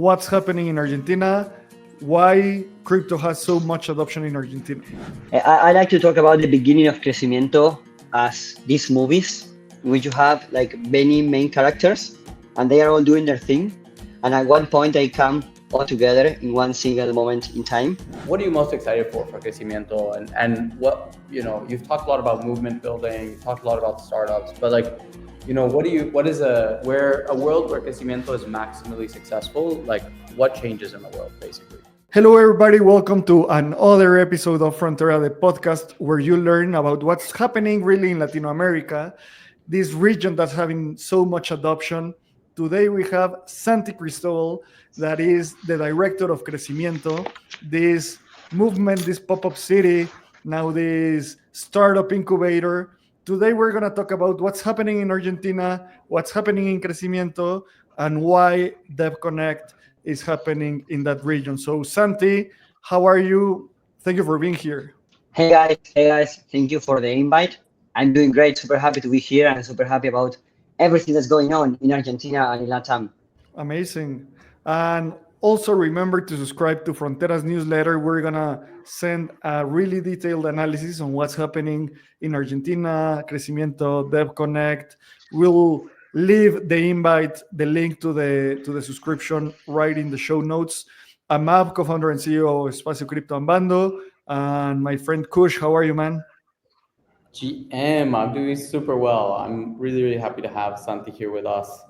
what's happening in Argentina, why crypto has so much adoption in Argentina. I like to talk about the beginning of Crecimiento as these movies, in which you have like many main characters and they are all doing their thing. And at one point, they come all together in one single moment in time. What are you most excited for Crecimiento? And what, you've talked a lot about movement building, you've talked a lot about startups, but what is a world where Crecimiento is maximally successful? Like, what changes in the world, basically? Hello, everybody. Welcome to another episode of Frontera, the podcast, where you learn about what's happening really in Latin America, this region that's having so much adoption. Today, we have Santi Cristóbal, that is the director of Crecimiento, this movement, this pop-up city, now this startup incubator. Today, we're going to talk about what's happening in Argentina, what's happening in Crecimiento, and why DevConnect is happening in that region. So Santi, how are you? Thank you for being here. Hey guys, thank you for the invite. I'm doing great, super happy to be here and super happy about everything that's going on in Argentina and in Latam. Amazing. And also remember to subscribe to Frontera's newsletter. We're gonna send a really detailed analysis on what's happening in Argentina, Crecimiento, DevConnect. We'll leave the invite, the link to the subscription right in the show notes. I'm Ab, co-founder and CEO of Espacio Crypto and Bando, and my friend Kush. How are you, man? I'm doing super well. I'm really, really happy to have Santi here with us.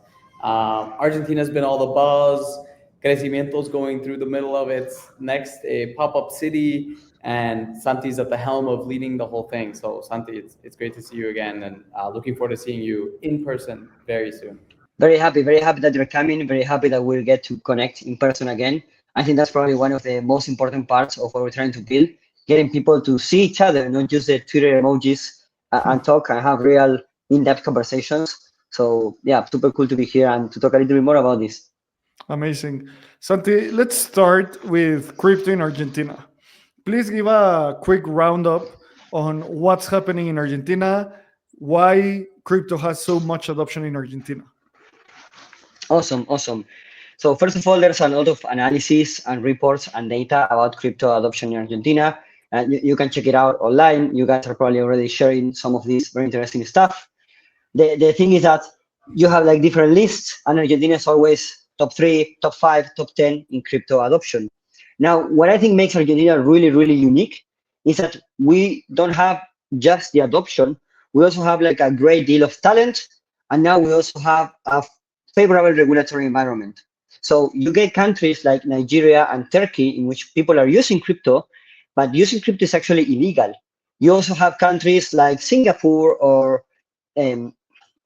Argentina's been all the buzz. Crecimiento's going through the middle of its next pop-up city, and Santi's at the helm of leading the whole thing. So Santi, it's great to see you again, and looking forward to seeing you in person very soon. Very happy that you're coming. Very happy that we'll get to connect in person again. I think that's probably one of the most important parts of what we're trying to build, getting people to see each other, not just the Twitter emojis, and talk and have real in-depth conversations. So yeah, super cool to be here and to talk a little bit more about this. Amazing. Santi, let's start with crypto in Argentina. Please give a quick roundup on what's happening in Argentina, why crypto has so much adoption in Argentina. Awesome. So first of all, there's a lot of analysis and reports and data about crypto adoption in Argentina. And you can check it out online. You guys are probably already sharing some of this very interesting stuff. The thing is that you have like different lists, and Argentina is always top 3, top 5, top 10 in crypto adoption. Now, what I think makes Argentina really, really unique is that we don't have just the adoption. We also have like a great deal of talent, and now we also have a favorable regulatory environment. So you get countries like Nigeria and Turkey in which people are using crypto, but using crypto is actually illegal. You also have countries like Singapore or the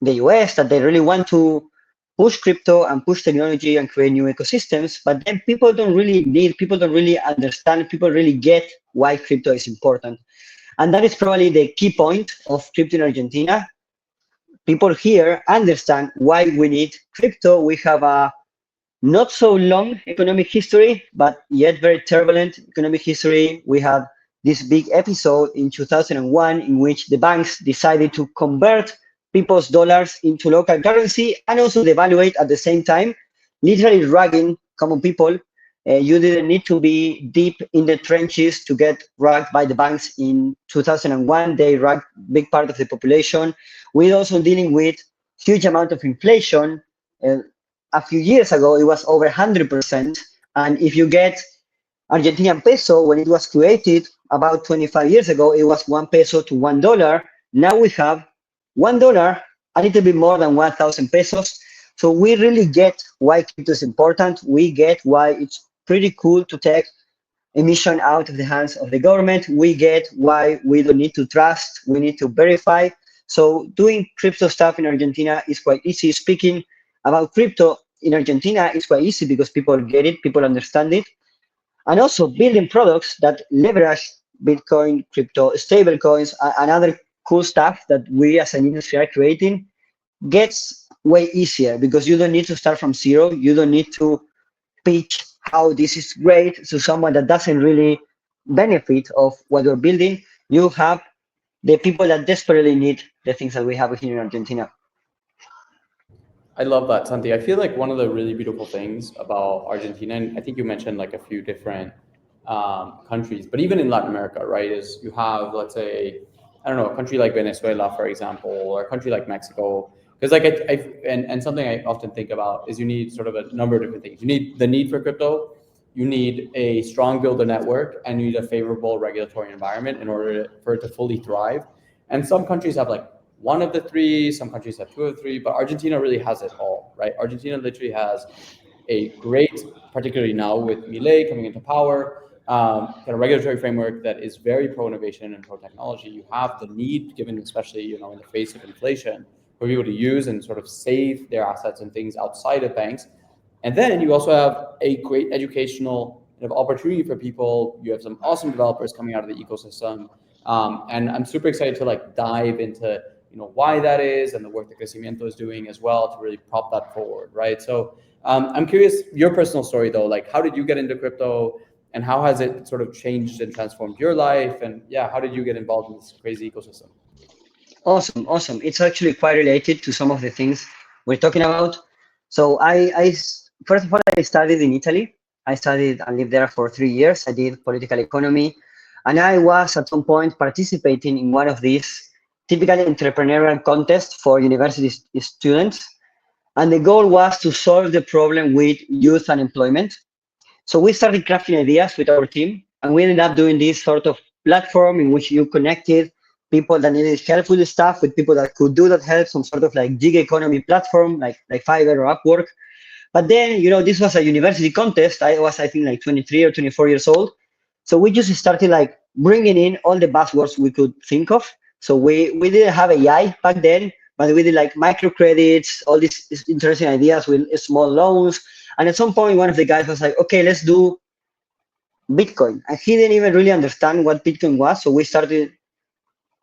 US that they really want to push crypto and push technology and create new ecosystems, but then people don't really understand, people really get why crypto is important. And that is probably the key point of crypto in Argentina. People here understand why we need crypto. We have a not so long economic history, but yet very turbulent economic history. We had this big episode in 2001 in which the banks decided to convert people's dollars into local currency and also devaluate at the same time, literally rugging common people. You didn't need to be deep in the trenches to get rugged by the banks in 2001. They rugged big part of the population. We're also dealing with huge amount of inflation. A few years ago, it was over 100%. And if you get Argentinian peso, when it was created about 25 years ago, it was 1 peso to $1. Now we have $1, a little bit more than 1,000 pesos. So we really get why crypto is important. We get why it's pretty cool to take emission out of the hands of the government. We get why we don't need to trust, we need to verify. So doing crypto stuff in Argentina is quite easy. Speaking about crypto in Argentina is quite easy because people get it, people understand it. And also building products that leverage Bitcoin, crypto, stable coins, and other cool stuff that we as an industry are creating gets way easier because you don't need to start from zero. You don't need to pitch how this is great to someone that doesn't really benefit of what you're building. You have the people that desperately need the things that we have here in Argentina. I love that, Santi. I feel like one of the really beautiful things about Argentina, and I think you mentioned like a few different countries, but even in Latin America, right, is you have, let's say, I don't know, a country like Venezuela, for example, or a country like Mexico. Because like and something I often think about is you need sort of a number of different things. You need the need for crypto, you need a strong builder network, and you need a favorable regulatory environment in order for it to fully thrive. And some countries have like one of the three, some countries have two of the three, but Argentina really has it all, right? Argentina literally has a great, particularly now with Milei coming into power, kind of regulatory framework that is very pro innovation and pro technology. You have the need, given especially in the face of inflation, for people to use and sort of save their assets and things outside of banks. And then you also have a great educational kind of opportunity for people. You have some awesome developers coming out of the ecosystem, and I'm super excited to like dive into why that is and the work that Crecimiento is doing as well to really prop that forward, right? So I'm curious your personal story though, like how did you get into crypto and how has it sort of changed and transformed your life? And yeah, how did you get involved in this crazy ecosystem? Awesome, awesome. It's actually quite related to some of the things we're talking about. So first of all, I studied in Italy. I studied and lived there for 3 years. I did political economy, and I was at some point participating in one of these typical entrepreneurial contests for university students. And the goal was to solve the problem with youth unemployment. So we started crafting ideas with our team, and we ended up doing this sort of platform in which you connected people that needed help with the stuff with people that could do that help, some sort of like gig economy platform like Fiverr or Upwork. But then, this was a university contest. I was, I think, like 23 or 24 years old. So we just started like bringing in all the buzzwords we could think of. So we didn't have AI back then, but we did like microcredits, all these interesting ideas with small loans. And at some point, one of the guys was like, okay, let's do Bitcoin. And he didn't even really understand what Bitcoin was. So we started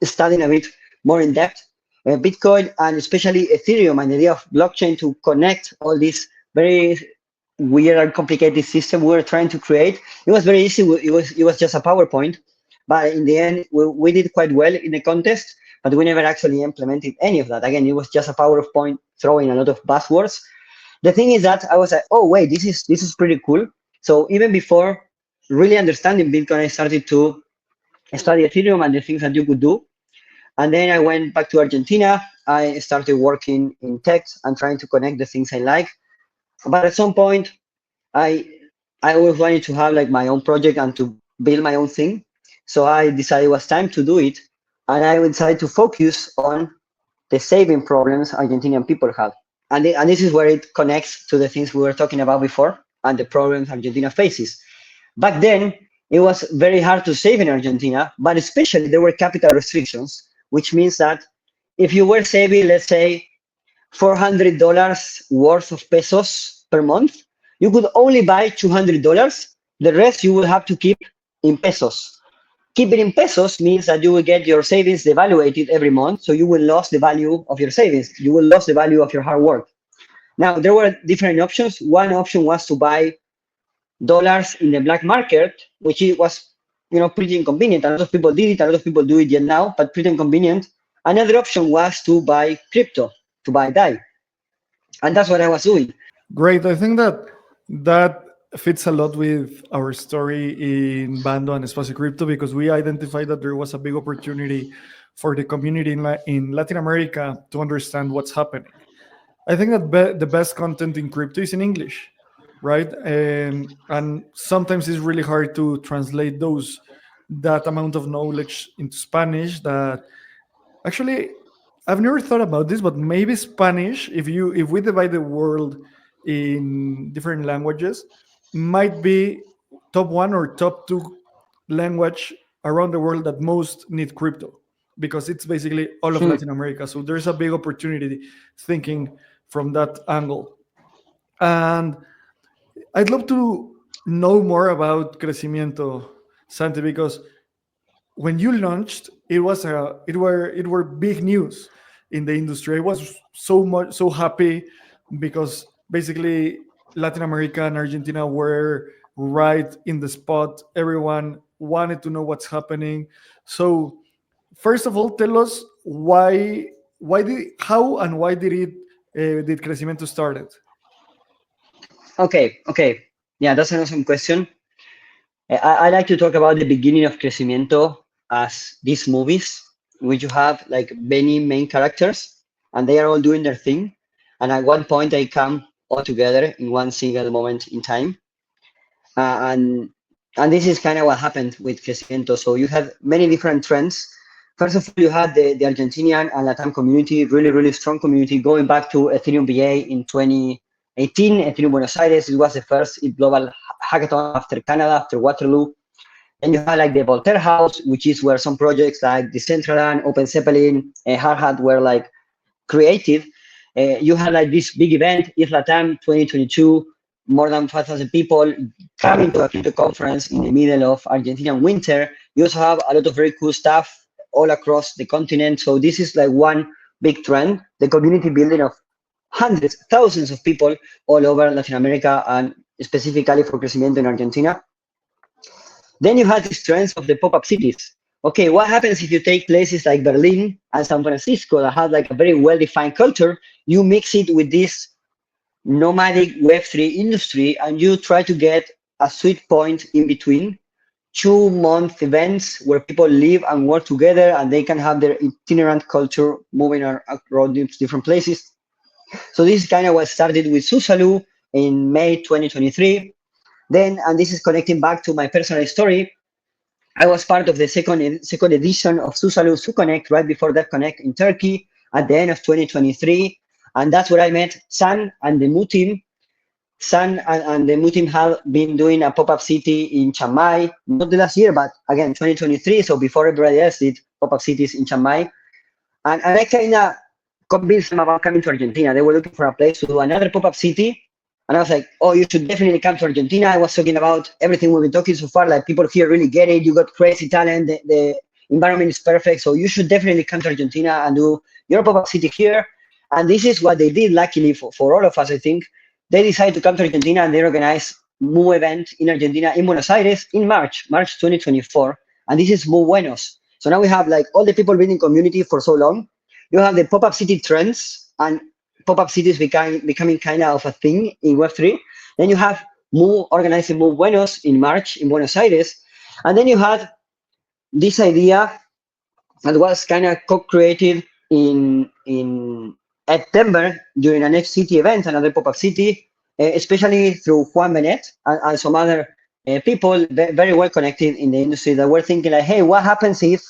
studying a bit more in depth Bitcoin and especially Ethereum and the idea of blockchain to connect all these very weird and complicated system we were trying to create. It was very easy. It was just a PowerPoint, but in the end, we did quite well in the contest, but we never actually implemented any of that. Again, it was just a PowerPoint throwing a lot of buzzwords. The thing is that I was like, oh wait, this is pretty cool. So even before really understanding Bitcoin, I started to study Ethereum and the things that you could do. And then I went back to Argentina. I started working in tech and trying to connect the things I like. But at some point, I always wanted to have like my own project and to build my own thing. So I decided it was time to do it. And I decided to focus on the saving problems Argentinian people have. And this is where it connects to the things we were talking about before and the problems Argentina faces. Back then, it was very hard to save in Argentina, but especially there were capital restrictions, which means that if you were saving, let's say, $400 worth of pesos per month, you could only buy $200. The rest you will have to keep in pesos. Keep it in pesos means that you will get your savings devaluated every month, so you will lose the value of your savings. You will lose the value of your hard work. Now, there were different options. One option was to buy dollars in the black market, which it was pretty inconvenient. A lot of people did it. A lot of people do it yet now, but pretty inconvenient. Another option was to buy crypto, to buy DAI, and that's what I was doing. Great. I think that fits a lot with our story in Bando and Espacio Crypto because we identified that there was a big opportunity for the community in Latin America to understand what's happening. I think that the best content in crypto is in English, right? And sometimes it's really hard to translate that amount of knowledge into Spanish. That actually, I've never thought about this, but maybe Spanish, if we divide the world in different languages, might be top one or top two language around the world that most need crypto because it's basically all of Latin America. So there's a big opportunity thinking from that angle. And I'd love to know more about Crecimiento, Santi, because when you launched, it were big news in the industry. I was so happy because basically Latin America and Argentina were right in the spot. Everyone wanted to know what's happening. So first of all, tell us how and why did it did Crecimiento started? Okay. Yeah, that's an awesome question. I like to talk about the beginning of Crecimiento as these movies, which you have like many main characters, and they are all doing their thing. And at one point, they come all together in one single moment in time. Uh, and and this is kind of what happened with Crecimiento. So you had many different trends. First of all, you had the Argentinian and Latam community, really strong community, going back to Ethereum BA in 2018. Ethereum Buenos Aires, it was the first global hackathon after Canada, after Waterloo. Then you have like the Voltaire House, which is where some projects like Decentraland, Open Zeppelin, Hard Hat were like created. You had like this big event, Isla Latam 2022, more than 5,000 people coming to a crypto conference in the middle of Argentinian winter. You also have a lot of very cool stuff all across the continent. So this is like one big trend, the community building of hundreds, thousands of people all over Latin America and specifically for Crecimiento in Argentina. Then you had these trends of the pop-up cities. Okay, what happens if you take places like Berlin and San Francisco that have like a very well-defined culture, you mix it with this nomadic Web3 industry and you try to get a sweet point in between 2-month events where people live and work together and they can have their itinerant culture moving around different places. So this is kind of what started with Susalu in May 2023. Then, and this is connecting back to my personal story, I was part of the second edition of Susalu SuConnect right before that Connect in Turkey at the end of 2023. And that's where I met San and the Mu team. San and the Mu team have been doing a pop-up city in Chiang Mai, not the last year, but again, 2023. So before everybody else did pop-up cities in Chiang Mai. And I kind of convinced them about coming to Argentina. They were looking for a place to do another pop-up city. And I was like, oh, you should definitely come to Argentina. I was talking about everything we've been talking so far. Like people here really get it. You got crazy talent. The environment is perfect. So you should definitely come to Argentina and do your pop-up city here. And this is what they did, luckily for all of us, I think. They decided to come to Argentina and they organized Mu event in Argentina, in Buenos Aires, in March 2024. And this is Mu Buenos. So now we have like all the people building community for so long. You have the pop-up city trends and pop-up cities becoming kind of a thing in Web3. Then you have Mu organizing Mu Buenos in March in Buenos Aires. And then you had this idea that was kind of co-created in September during an City event, another pop-up city, especially through Juan Benet and some other people very well connected in the industry that were thinking like, hey, what happens if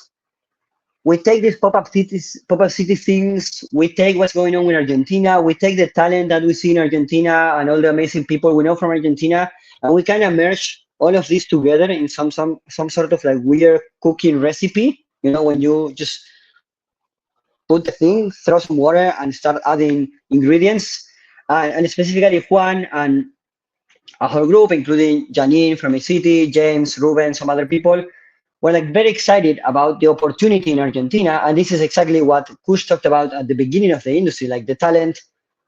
we take these pop-up city things, we take what's going on in Argentina, we take the talent that we see in Argentina and all the amazing people we know from Argentina, and we kind of merge all of this together in some sort of like weird cooking recipe, you know, when you just put the thing, throw some water and start adding ingredients. And specifically Juan and a whole group, including Janine from City, James, Ruben, some other people, were like very excited about the opportunity in Argentina. And this is exactly what Kush talked about at the beginning of the industry, like the talent,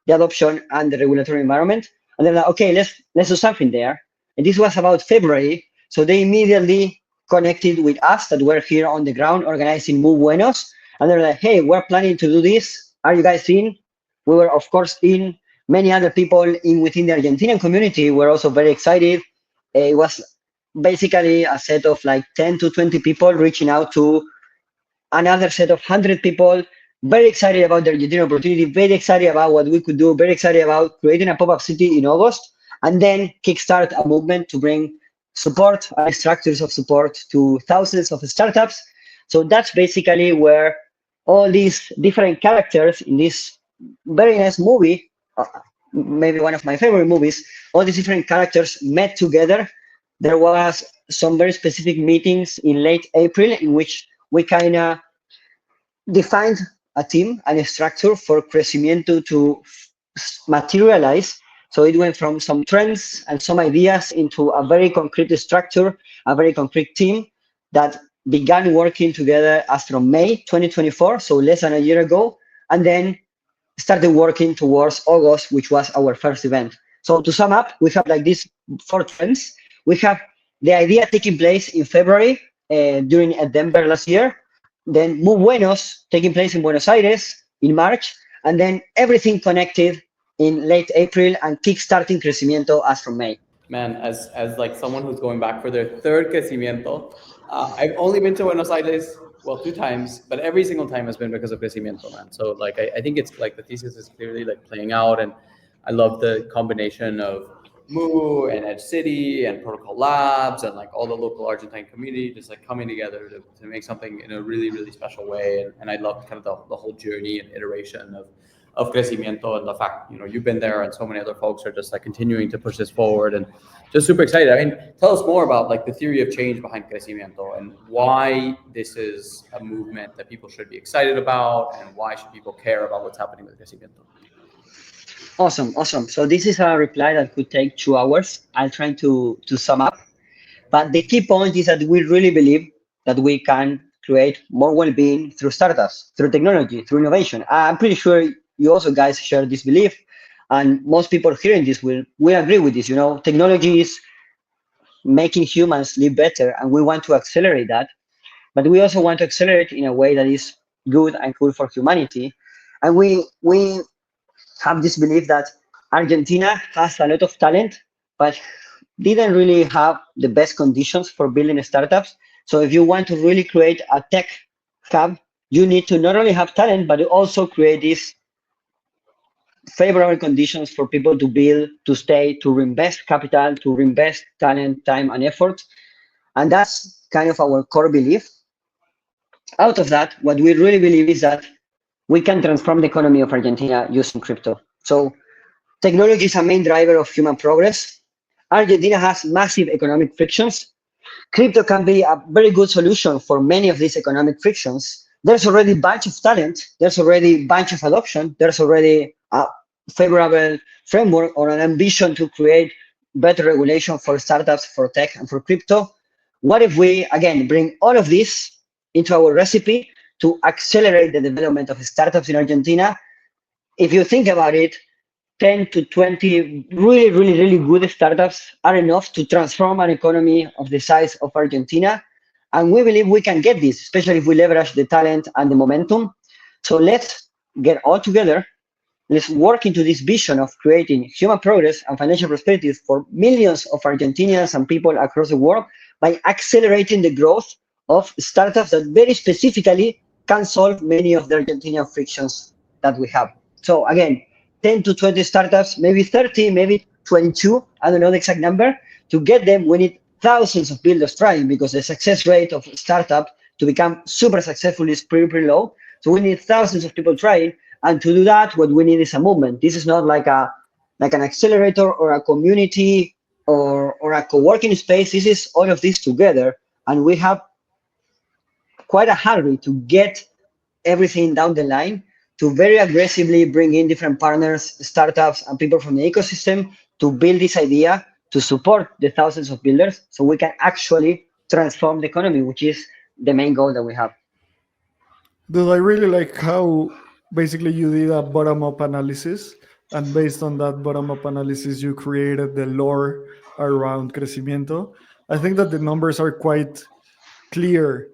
the adoption, and the regulatory environment. And they're like, okay, let's do something there. And this was about February. So they immediately connected with us that were here on the ground organizing Mu Buenos. And they're like, hey, we're planning to do this. Are you guys in? We were, of course, in. Many other people within the Argentinian community were also very excited. It was basically a set of like 10 to 20 people reaching out to another set of 100 people, very excited about the Argentinian opportunity, very excited about what we could do, very excited about creating a pop-up city in August, and then kickstart a movement to bring support and structures of support to thousands of startups. So that's basically where all these different characters in this very nice movie, maybe one of my favorite movies, all these different characters met together. There was some very specific meetings in late April in which we kind of defined a team and a structure for Crecimiento to materialize. So it went from some trends and some ideas into a very concrete structure, a very concrete team that began working together as from May 2024, so less than a year ago, and then started working towards August, which was our first event. So to sum up, we have like these 4 trends. We have the idea taking place in February during December last year, then Mu Buenos taking place in Buenos Aires in March, and then everything connected in late April and kickstarting Crecimiento as from May. Man, as like someone who's going back for their third Crecimiento, I've only been to Buenos Aires, well, 2 times, but every single time has been because of Crecimiento, man. So like I think it's like the thesis is clearly like playing out, and I love the combination of Moo and Edge City and Protocol Labs and like all the local Argentine community just like coming together to make something in a really, really special way. And I love kind of the whole journey and iteration of Crecimiento, and the fact, you've been there and so many other folks are just like continuing to push this forward, and just super excited. I mean, tell us more about like the theory of change behind Crecimiento and why this is a movement that people should be excited about, and why should people care about what's happening with Crecimiento. Awesome. So this is a reply that could take 2 hours. I'll try to sum up. But the key point is that we really believe that we can create more well-being through startups, through technology, through innovation. I'm pretty sure you also guys share this belief, and most people hearing this will agree with this. Technology is making humans live better, and we want to accelerate that. But we also want to accelerate in a way that is good and cool for humanity. And we have this belief that Argentina has a lot of talent, but didn't really have the best conditions for building startups. So if you want to really create a tech hub, you need to not only have talent, but also create these favorable conditions for people to build, to stay, to reinvest capital, to reinvest talent, time, and effort. And that's kind of our core belief. Out of that, what we really believe is that we can transform the economy of Argentina using crypto. So technology is a main driver of human progress. Argentina has massive economic frictions. Crypto can be a very good solution for many of these economic frictions. There's already a bunch of talent. There's already a bunch of adoption. There's already a favorable framework or an ambition to create better regulation for startups, for tech, and for crypto. What if we, again, bring all of this into our recipe to accelerate the development of startups in Argentina? If you think about it, 10 to 20 really good startups are enough to transform an economy of the size of Argentina. And we believe we can get this, especially if we leverage the talent and the momentum. So let's get all together. Let's work into this vision of creating human progress and financial prosperity for millions of Argentinians and people across the world by accelerating the growth of startups that very specifically can solve many of the Argentinian frictions that we have. So again, 10 to 20 startups, maybe 30, maybe 22, I don't know the exact number. To get them, we need thousands of builders trying, because the success rate of startup to become super successful is pretty low. So we need thousands of people trying. And to do that, what we need is a movement. This is not like an accelerator or a community or a co-working space. This is all of this together. And we have quite a hurry to get everything down the line, to very aggressively bring in different partners, startups, and people from the ecosystem to build this idea, to support the thousands of builders so we can actually transform the economy, which is the main goal that we have. Dude, I really like how basically you did a bottom-up analysis, and based on that bottom-up analysis, you created the lore around Crecimiento. I think that the numbers are quite clear.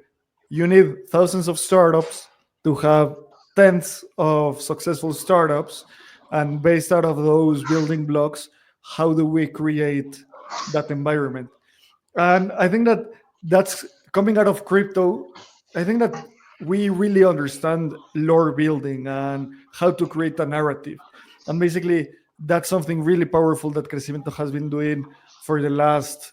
You need thousands of startups to have tens of successful startups, and based out of those building blocks, how do we create that environment? And I think that that's coming out of crypto. I think that we really understand lore building and how to create a narrative. And basically, that's something really powerful that Crecimiento has been doing for the last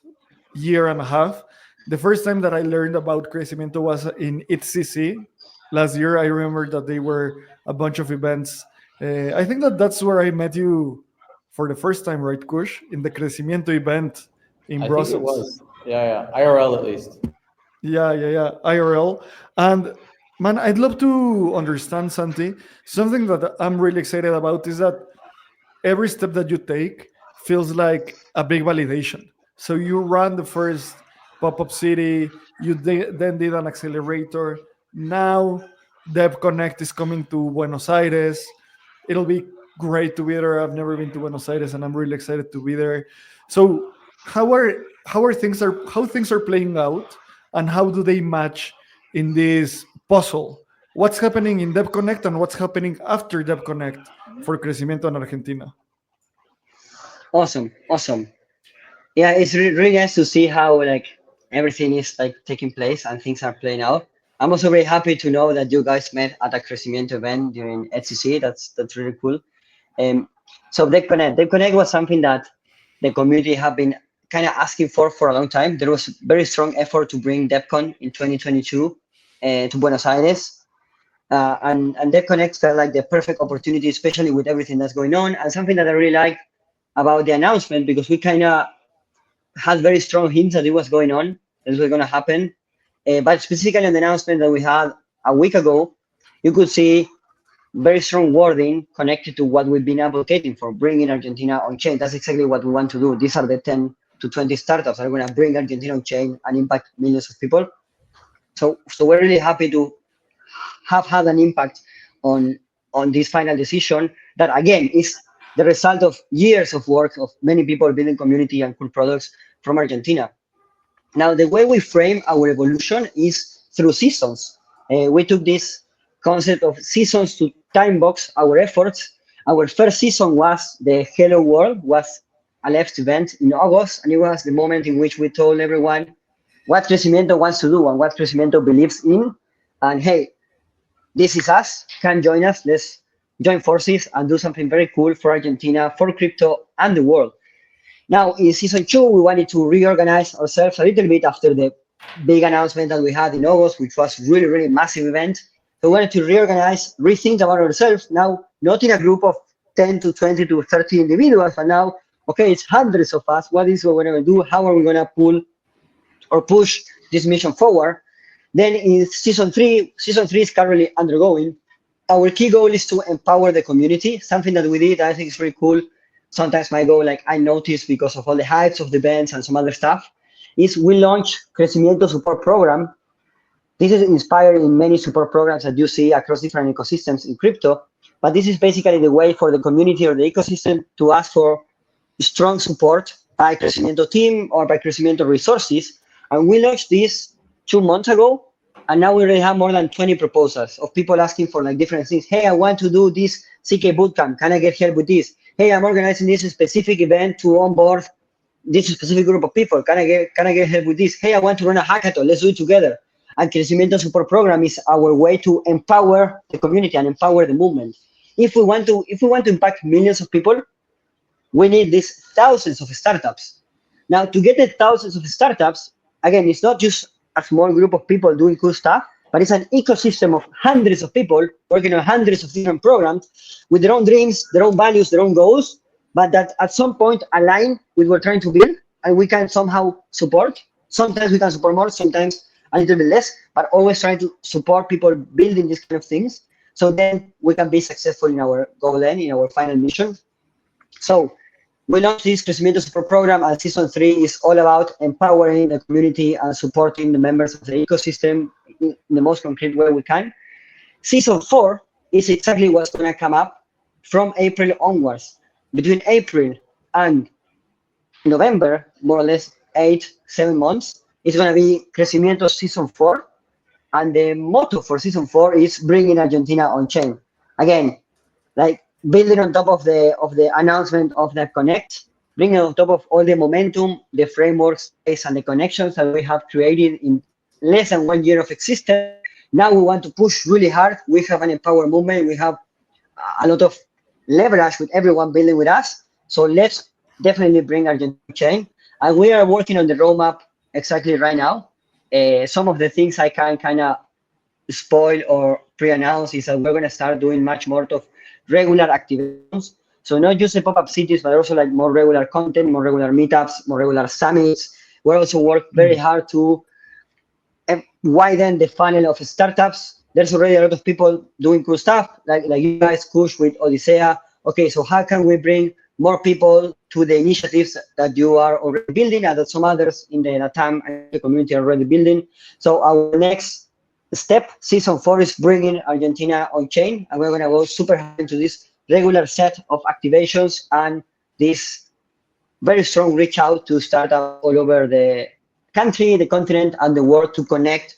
year and a half. The first time that I learned about Crecimiento was in ITCC last year. I remember that they were a bunch of events. I think that that's where I met you for the first time, right, Kush? In the Crecimiento event in Brussels. I think it was. Yeah. IRL at least. Yeah. IRL. And man, I'd love to understand, Santi. Something that I'm really excited about is that every step that you take feels like a big validation. So you ran the first pop-up city, you then did an accelerator. Now Dev Connect is coming to Buenos Aires. It'll be great to be there. I've never been to Buenos Aires, and I'm really excited to be there. So how things are playing out, and how do they match in this puzzle what's happening in Dev Connect and what's happening after Dev Connect for Crecimiento in Argentina. Awesome, awesome. Yeah, it's really nice to see how like everything is like taking place and things are playing out. I'm also very happy to know that you guys met at a Crecimiento event during HCC. That's really cool. So Dev Connect was something that the community have been kind of asking for a long time. There was very strong effort to bring DevCon in 2022 to Buenos Aires. And Dev Connect felt like the perfect opportunity, especially with everything that's going on. And something that I really like about the announcement, because we kind of had very strong hints that it was going on, this was going to happen. But specifically on the announcement that we had a week ago, you could see very strong wording connected to what we've been advocating for, bringing Argentina on chain. That's exactly what we want to do. These are the 10 to 20 startups that are going to bring Argentina on chain and impact millions of people. So we're really happy to have had an impact on this final decision that, again, is the result of years of work of many people building community and cool products from Argentina. Now, the way we frame our evolution is through seasons. We took this concept of seasons to time box our efforts. Our first season was the Hello World, was a left event in August, and it was the moment in which we told everyone what Crecimiento wants to do and what Crecimiento believes in. And hey, this is us, come join us, let's join forces and do something very cool for Argentina, for crypto, and the world. Now, in season 2, we wanted to reorganize ourselves a little bit after the big announcement that we had in August, which was really, really massive event. So we wanted to reorganize, rethink about ourselves, now not in a group of 10 to 20 to 30 individuals, but now, okay, it's hundreds of us. What is what we're going to do? How are we going to pull or push this mission forward? Then in season 3 is currently undergoing. Our key goal is to empower the community, something that we did, I think is very cool. Sometimes my goal, like I noticed because of all the hypes of the events and some other stuff, is we launch Crecimiento support program. This is inspired in many support programs that you see across different ecosystems in crypto, but this is basically the way for the community or the ecosystem to ask for strong support by Crecimiento team or by Crecimiento resources. And we launched this 2 months ago, and now we already have more than 20 proposals of people asking for like different things. Hey, I want to do this CK bootcamp. Can I get help with this? Hey, I'm organizing this specific event to onboard this specific group of people. Can I get help with this? Hey, I want to run a hackathon. Let's do it together. And Crecimiento support program is our way to empower the community and empower the movement. If we want to impact millions of people, we need these thousands of startups. Now, to get the thousands of startups, again, it's not just a small group of people doing cool stuff, but it's an ecosystem of hundreds of people working on hundreds of different programs with their own dreams, their own values, their own goals, but that at some point align with what we're trying to build, and we can somehow support. Sometimes we can support more, sometimes a little bit less, but always trying to support people building these kind of things. So then we can be successful in our goal end, in our final mission. So we launched this Crecimiento support program, and season 3 is all about empowering the community and supporting the members of the ecosystem in the most concrete way we can. Season 4 is exactly what's going to come up from April onwards. Between April and November, more or less 8-7 months, it's going to be Crecimiento season 4. And the motto for season 4 is bringing Argentina on chain. Again, like building on top of the announcement of the Connect, bringing on top of all the momentum, the frameworks, and the connections that we have created in less than 1 year of existence. Now we want to push really hard. We have an empowered movement. We have a lot of leverage with everyone building with us. So let's definitely bring Argentina chain. And we are working on the roadmap exactly right now. Some of the things I can kind of spoil or pre-announce is that we're going to start doing much more of regular activations. So not just the pop-up cities, but also like more regular content, more regular meetups, more regular summits. We also work very hard to widen the funnel of startups. There's already a lot of people doing cool stuff, like you guys, Kush with Odyssea. Okay, so how can we bring more people to the initiatives that you are already building and that some others in the Latam and the community are already building? So our next step, season 4, is bringing Argentina on chain, and we're going to go super hard into this regular set of activations and this very strong reach out to startups all over the country, the continent, and the world to connect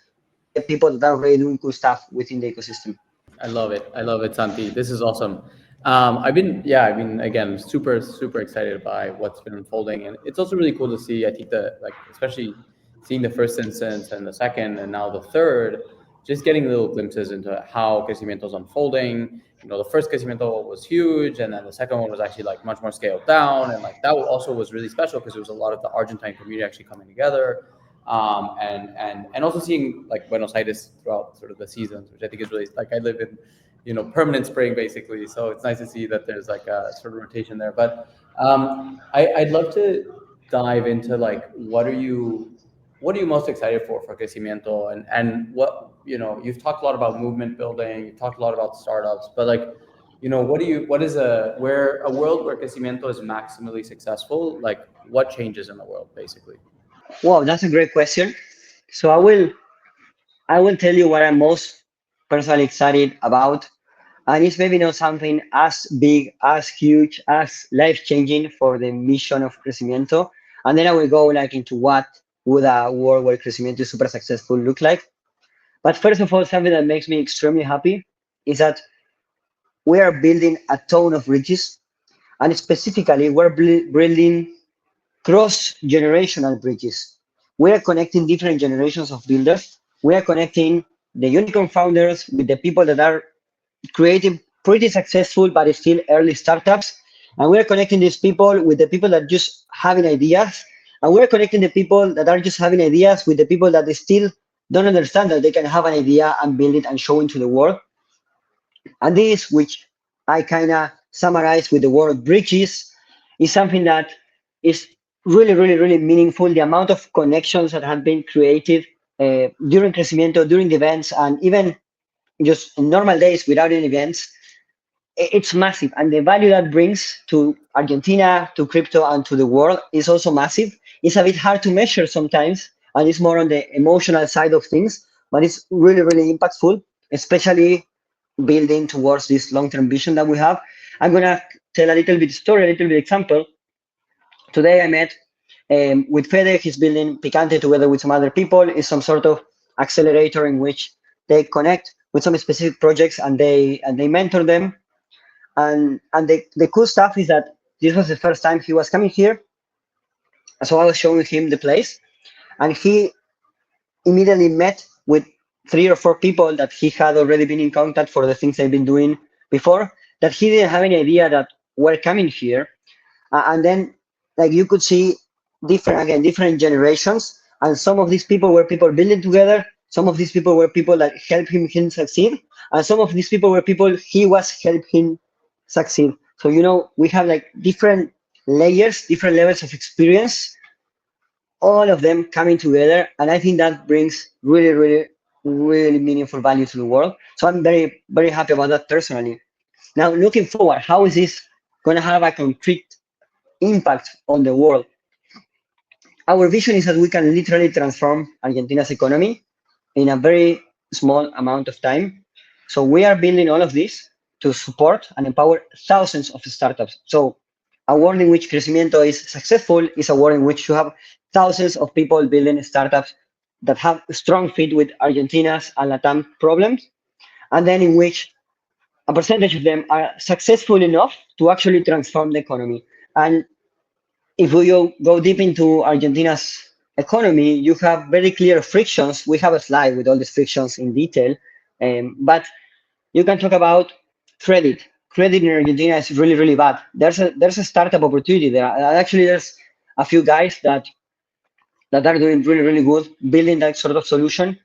the people that are already doing cool stuff within the ecosystem. I love it. I love it, Santi. This is awesome. I mean, again, super excited by what's been unfolding, and it's also really cool to see. I think that, like, especially seeing the first instance and the second, and now the third, just getting little glimpses into how Crecimiento is unfolding. You know, the first Crecimiento was huge, and then the second one was actually like much more scaled down, and like that also was really special because it was a lot of the Argentine community actually coming together. And also seeing like Buenos Aires throughout sort of the seasons, which I think is really, like, I live in, you know, permanent spring basically, so it's nice to see that there's like a sort of rotation there. But I'd love to dive into like what are you most excited for Crecimiento, and what, you know, you've talked a lot about movement building, you've talked a lot about startups, but like, you know, what is a world where Crecimiento is maximally successful, like what changes in the world basically? Wow, that's a great question. So I will tell you what I'm most personally excited about. And it's maybe not something as big, as huge, as life-changing for the mission of Crecimiento. And then I will go like into what would a world where Crecimiento is super successful look like. But first of all, something that makes me extremely happy is that we are building a ton of bridges. And specifically, we're building cross-generational bridges. We are connecting different generations of builders. We are connecting the unicorn founders with the people that are creating pretty successful but still early startups. And we're connecting these people with the people that just having ideas. And we're connecting the people that are just having ideas with the people that they still don't understand that they can have an idea and build it and show it to the world. And this, which I kind of summarize with the word bridges, is something that is really meaningful. The amount of connections that have been created during Crecimiento, during the events, and even just in normal days without any events, it's massive. And the value that brings to Argentina, to crypto, and to the world is also massive. It's a bit hard to measure sometimes, and it's more on the emotional side of things, but it's really impactful, especially building towards this long-term vision that we have. I'm gonna tell a little bit story, a little bit example. Today I met with Fede. He's building Picante together with some other people. It's some sort of accelerator in which they connect with some specific projects and they mentor them. And the cool stuff is that this was the first time he was coming here. So I was showing him the place, and he immediately met with 3 or 4 people that he had already been in contact for the things they've been doing before, that he didn't have any idea that were coming here. And then, like, you could see different generations, and some of these people were people building together, some of these people were people that helped him succeed, and some of these people were people he was helping succeed. So, you know, we have like different layers, different levels of experience, all of them coming together, and I think that brings really meaningful value to the world. So I'm very happy about that personally. Now, looking forward, how is this going to have a concrete impact on the world? Our vision is that we can literally transform Argentina's economy in a very small amount of time. So we are building all of this to support and empower thousands of startups. So a world in which Crecimiento is successful is a world in which you have thousands of people building startups that have a strong fit with Argentina's and Latam problems, and then in which a percentage of them are successful enough to actually transform the economy. And if we go deep into Argentina's economy, you have very clear frictions. We have a slide with all these frictions in detail, but you can talk about credit. Credit in Argentina is really bad. There's a startup opportunity there. Actually, there's a few guys that are doing really good building that sort of solution.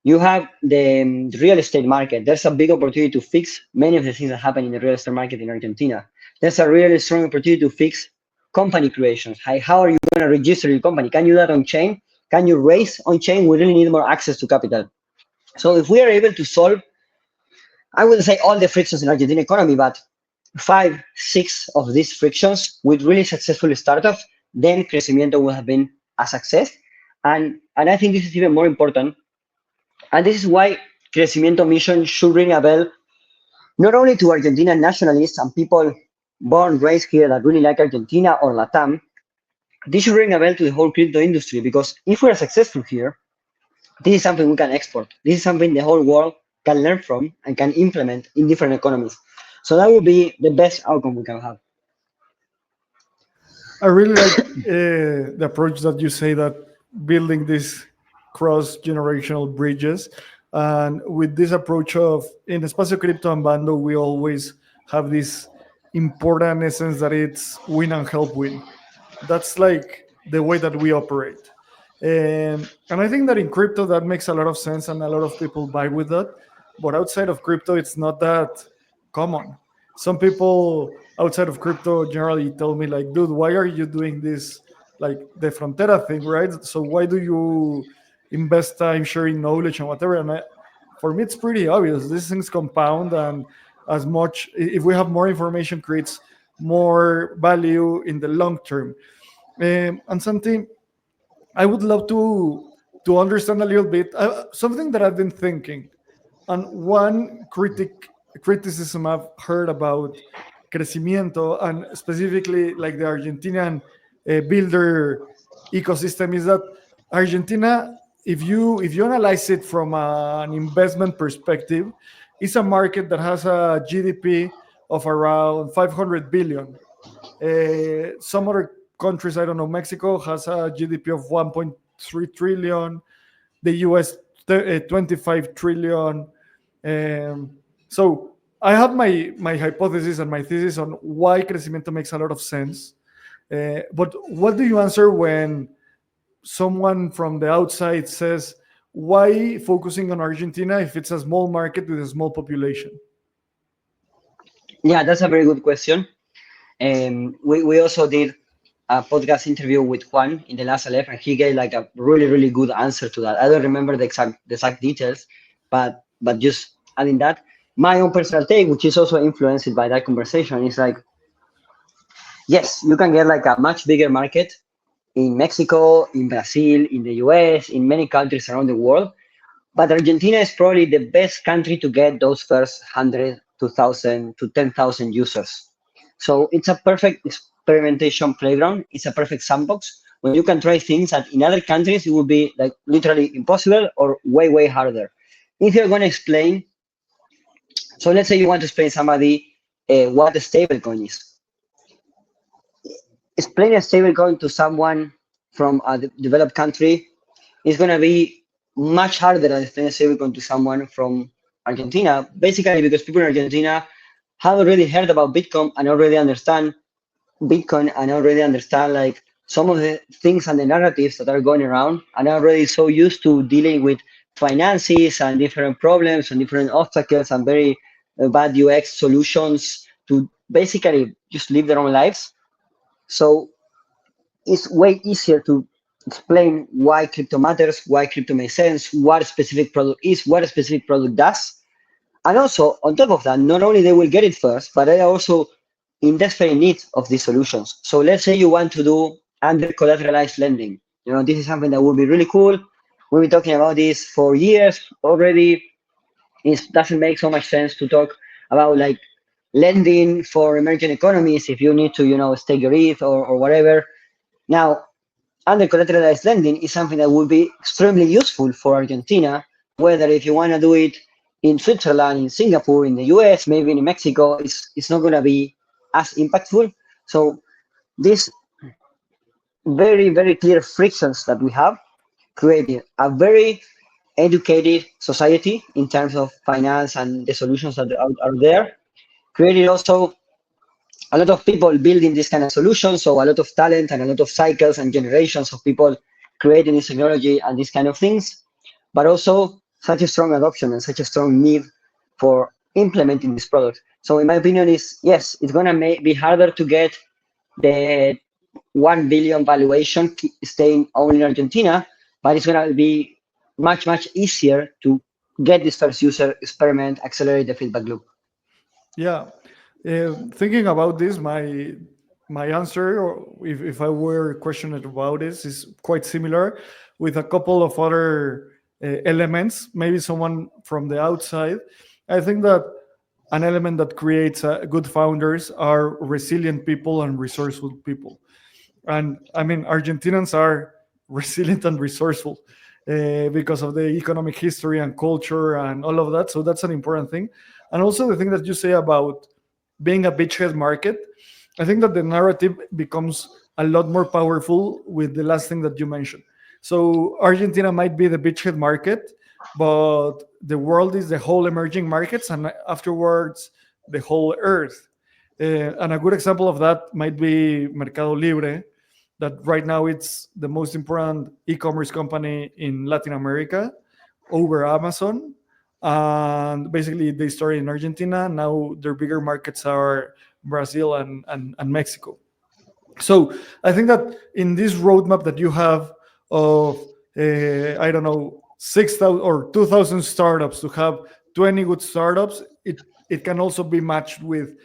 You have the real estate market. There's a big opportunity to fix many of the things that happen in the real estate market in Argentina. There's a really strong opportunity to fix company creations. How are you going to register your company? Can you do that on chain? Can you raise on chain? We really need more access to capital. So if we are able to solve, I wouldn't say all the frictions in Argentine economy, but 5, 6 of these frictions with really successful startups, then Crecimiento will have been a success. And I think this is even more important. And this is why Crecimiento mission should ring a bell, not only to Argentinian nationalists and people born, raised here that really like Argentina or Latam. This should ring a bell to the whole crypto industry, because if we are successful here, This is something we can export. This is something the whole world can learn from and can implement in different economies. So that would be the best outcome we can have. I really like the approach that you say that building these cross generational bridges. And with this approach of in Espacio Crypto and Bando, we always have this important essence that it's win and help win. That's like the way that we operate. And I think that in crypto, that makes a lot of sense and a lot of people buy with that. But outside of crypto, it's not that common. Some people outside of crypto generally tell me like, dude, why are you doing this, like the frontera thing, right? So why do you invest time sharing knowledge and whatever? For me, it's pretty obvious. These things compound, and as much if we have more information, creates more value in the long term. And something I would love to understand a little bit something that I've been thinking. And one criticism I've heard about Crecimiento and specifically like the Argentinian builder ecosystem is that Argentina, if you analyze it from an investment perspective, is a market that has a GDP of around 500 billion. Some other countries, I don't know, Mexico has a GDP of 1.3 trillion, the US 25 trillion. So I have my hypothesis and my thesis on why Crecimiento makes a lot of sense. But what do you answer when someone from the outside says, why focusing on Argentina if it's a small market with a small population? Yeah, that's a very good question. We also did a podcast interview with Juan in the last LF, and he gave like a really good answer to that. I don't remember the exact details, but just adding that, my own personal take, which is also influenced by that conversation, is like, yes, you can get like a much bigger market in Mexico, in Brazil, in the US, in many countries around the world. But Argentina is probably the best country to get those first 100, 2,000 to 10,000 users. So it's a perfect experimentation playground. It's a perfect sandbox where you can try things that in other countries it would be like literally impossible or way harder. If you're going to explain, so let's say you want to explain somebody what a stablecoin is. Explain a stablecoin to someone from a developed country is going to be much harder than explain a stablecoin to someone from Argentina, basically because people in Argentina have already heard about Bitcoin and already understand Bitcoin and already understand like some of the things and the narratives that are going around and are already so used to dealing with finances and different problems and different obstacles and very bad UX solutions to basically just live their own lives. So it's way easier to explain why crypto matters, why crypto makes sense, what a specific product is, what a specific product does. And also, on top of that, not only they will get it first, but they are also in desperate need of these solutions. So let's say you want to do under collateralized lending. You know, this is something that would be really cool. We've been talking about this for years already. It doesn't make so much sense to talk about like lending for emerging economies if you need to, stake your ETH or whatever. Now, under collateralized lending is something that would be extremely useful for Argentina, whether if you want to do it in Switzerland, in Singapore, in the US, maybe in Mexico, it's not going to be as impactful. So these very clear frictions that we have created a very educated society in terms of finance and the solutions that are there. Created also a lot of people building this kind of solutions, so a lot of talent and a lot of cycles and generations of people creating this technology and these kind of things, but also such a strong adoption and such a strong need for implementing this product. So in my opinion is, yes, it's going to be harder to get the 1 billion valuation staying only in Argentina, but it's going to be much easier to get this first user, experiment, accelerate the feedback loop. Yeah. Thinking about this, my answer, or if I were questioned about this, is quite similar with a couple of other elements. Maybe someone from the outside. I think that an element that creates good founders are resilient people and resourceful people. And I mean, Argentinians are resilient and resourceful. because of the economic history and culture and all of that. So that's an important thing. And also the thing that you say about being a beachhead market, I think that the narrative becomes a lot more powerful with the last thing that you mentioned. So Argentina might be the beachhead market, but the world is the whole emerging markets, and afterwards the whole earth. And a good example of that might be Mercado Libre, that right now it's the most important e-commerce company in Latin America over Amazon. And basically they started in Argentina. Now their bigger markets are Brazil and Mexico. So I think that in this roadmap that you have of, I don't know, 6,000 or 2,000 startups to have 20 good startups, it can also be matched with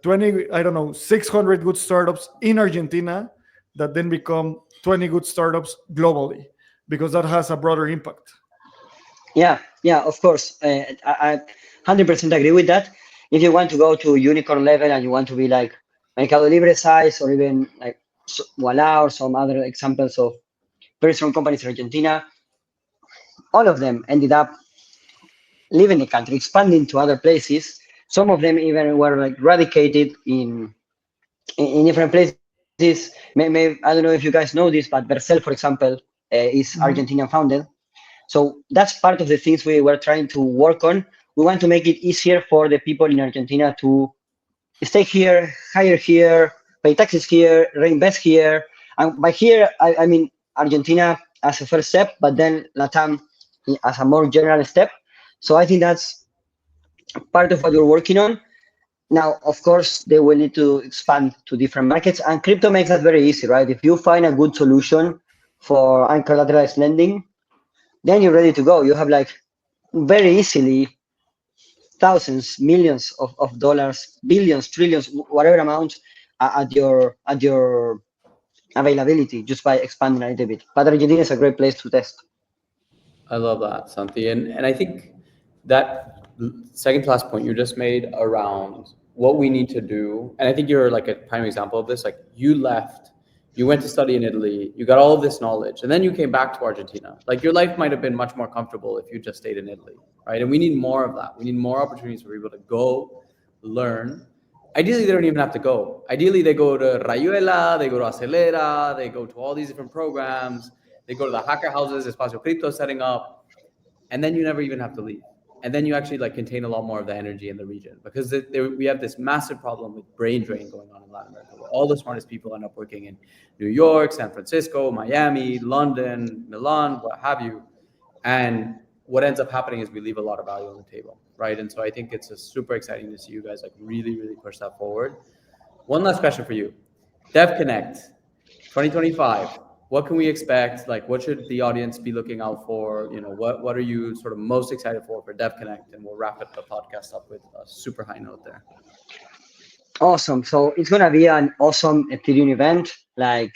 20, I don't know, 600 good startups in Argentina that then become 20 good startups globally, because that has a broader impact. Yeah, yeah, of course. I 100% agree with that. If you want to go to unicorn level and you want to be like Mercado Libre size, or even like Voila or some other examples of very strong companies in Argentina, all of them ended up leaving the country, expanding to other places. Some of them even were like eradicated in different places. I don't know if you guys know this, but Vercel, for example, is Mhm. Argentinian founded. So that's part of the things we were trying to work on. We want to make it easier for the people in Argentina to stay here, hire here, pay taxes here, reinvest here. And by here, I mean Argentina as a first step, but then Latam as a more general step. So I think that's part of what we're working on. Now, of course, they will need to expand to different markets, and crypto makes that very easy, right? If you find a good solution for uncollateralized lending, then you're ready to go. You have like very easily thousands, millions of dollars, billions, trillions, whatever amount at your availability just by expanding a little bit. But Argentina is a great place to test. I love that, Santi. And I think that second to last point you just made around what we need to do, and I think you're like a prime example of this. Like you left, you went to study in Italy, you got all of this knowledge, and then you came back to Argentina. Like your life might have been much more comfortable if you just stayed in Italy, right? And we need more of that. We need more opportunities for people to go, learn. Ideally, they don't even have to go. Ideally, they go to Rayuela, they go to Acelera, they go to all these different programs, they go to the hacker houses, Espacio Cripto setting up, and then you never even have to leave. And then you actually like contain a lot more of the energy in the region, because we have this massive problem with brain drain going on in Latin America, where all the smartest people end up working in New York, San Francisco, Miami, London, Milan, what have you. And what ends up happening is we leave a lot of value on the table, right? And so I think it's super exciting to see you guys like really, really push that forward. One last question for you. Dev Connect 2025. What can we expect? Like, what should the audience be looking out for? You know, what are you sort of most excited for Dev Connect? And we'll wrap up the podcast up with a super high note there. Awesome. So it's gonna be an awesome Ethereum event like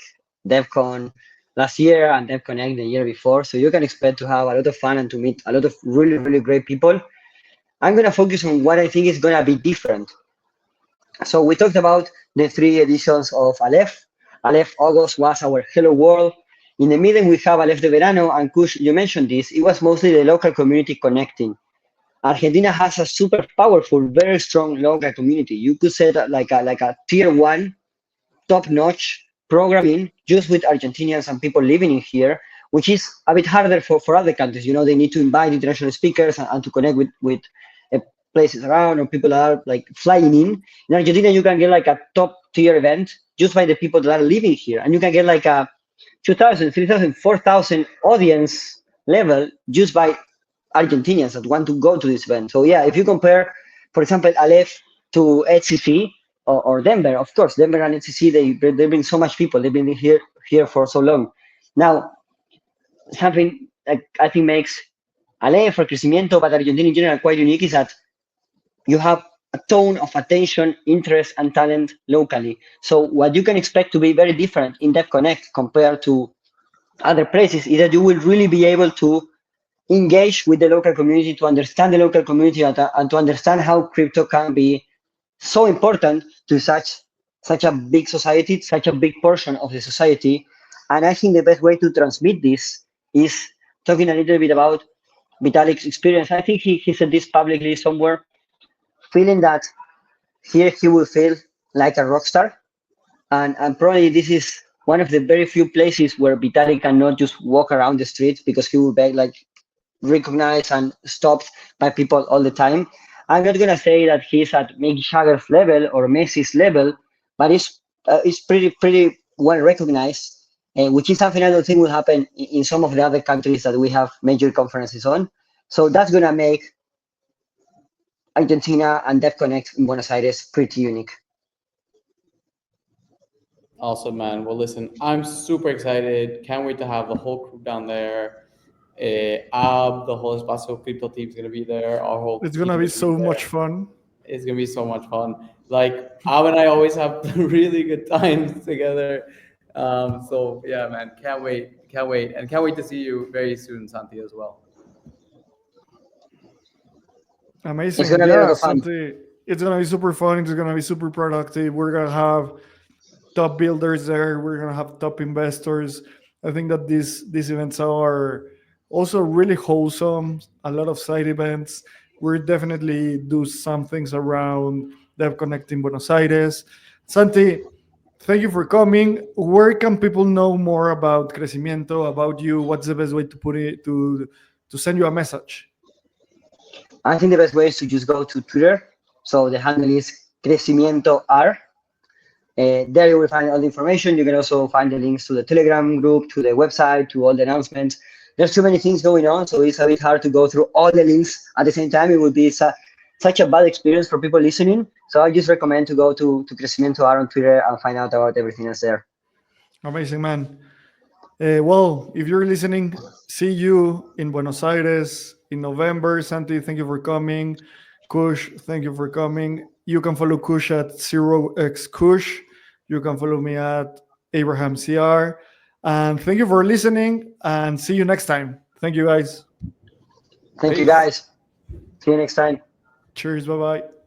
DevCon last year and DevConnect the year before. So you can expect to have a lot of fun and to meet a lot of really, really great people. I'm gonna focus on what I think is gonna be different. So we talked about the 3 editions of Aleph. Aleph August was our Hello World. In the middle, we have Aleph de Verano, and Kush, you mentioned this. It was mostly the local community connecting. Argentina has a super powerful, very strong local community. You could say that like a tier 1, top-notch programming just with Argentinians and people living in here, which is a bit harder for other countries. You know, they need to invite international speakers and to connect with places around, or people that are like flying in. In Argentina, you can get like a top-tier event just by the people that are living here, and you can get like a 2,000, 3,000, 4,000 audience level just by Argentinians that want to go to this event. So yeah, if you compare, for example, Aleph to HCC or Denver, of course, Denver and HCC, they bring so much people. They've been here for so long. Now, something like I think makes Aleph or Crecimiento, but Argentina in general quite unique is that you have a ton of attention, interest, and talent locally. So what you can expect to be very different in Dev Connect compared to other places is that you will really be able to engage with the local community, to understand the local community, and to understand how crypto can be so important to such a big society, such a big portion of the society. And I think the best way to transmit this is talking a little bit about Vitalik's experience. I think he said this publicly somewhere, feeling that here he will feel like a rock star. And probably this is one of the very few places where Vitalik cannot just walk around the streets because he will be like recognized and stopped by people all the time. I'm not gonna say that he's at Mick Jagger's level or Messi's level, but it's pretty well recognized, which is something I don't think will happen in some of the other countries that we have major conferences on. So that's gonna make Argentina and DevConnect in Buenos Aires pretty unique. Awesome, man. Well, listen, I'm super excited. Can't wait to have the whole crew down there. The whole Espacio Crypto team is gonna be there. Our whole It's gonna be so much fun. It's gonna be so much fun. Like Ab and I always have really good times together. So yeah, man, can't wait, and can't wait to see you very soon, Santi, as well. Amazing. It's gonna be a lot of fun. Santi, it's gonna be super fun. It's gonna be super productive. We're gonna have top builders there. We're gonna have top investors. I think that these events are also really wholesome. A lot of side events. We'll definitely do some things around Dev Connect in Buenos Aires. Santi, thank you for coming. Where can people know more about Crecimiento, about you? What's the best way to put it to send you a message? I think the best way is to just go to Twitter. So the handle is Crecimiento R. There you will find all the information. You can also find the links to the Telegram group, to the website, to all the announcements. There's too many things going on, so it's a bit hard to go through all the links at the same time. It would be such a bad experience for people listening. So I just recommend to go to Crecimiento R on Twitter and find out about everything else there. Amazing, man. Well, if you're listening, see you in Buenos Aires in November. Santi, thank you for coming. Kush, thank you for coming. You can follow Kush at 0xKush. You can follow me at AbrahamCR. And thank you for listening, and see you next time. Thank you, guys. Thank you, guys. See you next time. Cheers. Bye-bye.